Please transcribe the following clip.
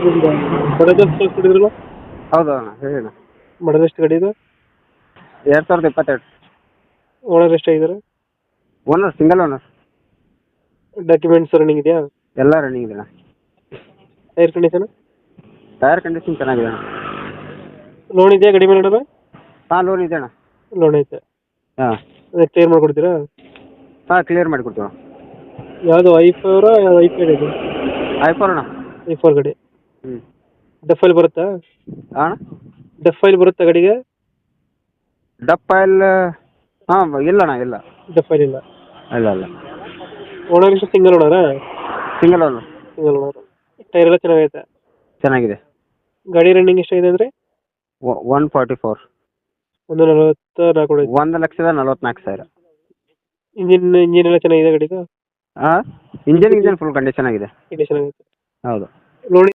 ನಿಮ್ದು ಬಜಾಜ್ ಕೊಟ್ಟಿದ್ರಲ್ಲ, ಹೌದು ಅಣ್ಣ ಹೇಳಿ ಅಣ್ಣ. ಮಾಡಲ್ ಎಷ್ಟು ಗಾಡಿ ಇದು? 2022. ಓನರ್ ಎಷ್ಟಾಗಿದ್ದಾರೆ? Owner single owner. Documents running ಇದೆಯಾ? ಎಲ್ಲ ರನ್ನಿಂಗ್ ಇದೆ ಅಣ್ಣ. Tyre condition? ಟೈರ್ ಕಂಡೀಷನ್ ಚೆನ್ನಾಗಿದೆ ಅಣ್ಣ. ಲೋನ್ ಇದೆಯಾ ಗಾಡಿ ಮೇಲೆ ಏನಾರ? ಹಾಂ ಲೋನ್ ಇದೆ ಅಣ್ಣ. ಲೋನ್ ಐತೆ. ಹಾಂ ಅದೇ ಕ್ಲಿಯರ್ ಮಾಡಿಕೊಡ್ತೀರಾ? ಹಾಂ ಕ್ಲಿಯರ್ ಮಾಡಿಕೊಡ್ತೀವಿ ಅಣ್ಣ. ಯಾವುದು ಐ4 ಯಾವುದು ಐ5 ಇದು? ಐಫೋನ್ ಅಣ್ಣ. ಐ4 ಗಾಡಿ. ಹ್ಞೂ ಡಫ್ ಫೈಲ್ ಬರುತ್ತಾ? ಅಣ್ಣ ಡಫ್ ಫೈಲ್ ಬರುತ್ತಾ ಗಾಡಿಗೆ? ಡಪ್ ಆಯಿಲ್ ಹಾಂ ಇಲ್ಲ ಅಣ್ಣ ಇಲ್ಲ. ಡಫ್ ಫೈಲ್ ಇಲ್ಲ. ಇಲ್ಲ. ಓನರ್ ಎಷ್ಟು ಸಿಂಗಲ್ ಓನರಾ? Single owner. Single owner. Tyre ಎಲ್ಲ ಚೆನ್ನಾಗೈತೆ? ಚೆನ್ನಾಗಿದೆ. ಗಾಡಿ ರನ್ನಿಂಗ್ ಎಷ್ಟಾಗಿದೆ ಅಂದರೆ? 144. 144 ಹೊಡೈತೆ. 1,44,000. ಇಂಜಿನ್ ಎಲ್ಲ ಚೆನ್ನಾಗಿದೆ ಗಾಡಿದು? ಹಾಂ ಇಂಜನ್ ಫುಲ್ ಕಂಡೀಷನ್ ಆಗಿದೆ. ಕಂಡೀಷನ್ ಆಗೈತೆ. ಹೌದು. ಲೋನ್